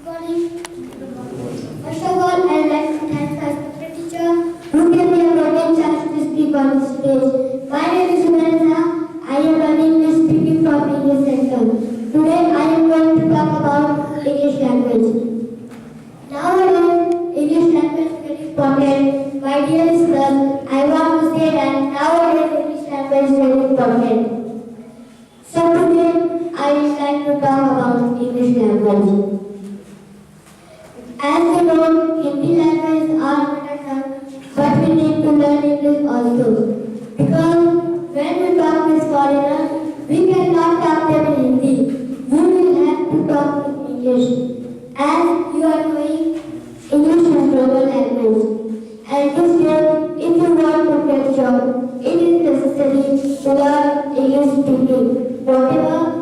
Morning. First of all, I'd like to thank our subject teacher who gave me a golden chance to speak on the stage. My name is Vanessa. I am learning English speaking from English Center. Today, I am going to talk about English language. Nowadays, English language is very important. My dear listeners, I want to say that nowadays English language is very important. So today, I would like to talk about English language. As you know, Hindi language is our mother tongue, but we need to learn English also. Because when we talk with foreigners, we cannot talk them in Hindi. We will have to talk in English. As you are knowing, English is global language. And this year, if you want to get job, it is necessary to learn English speaking. Whatever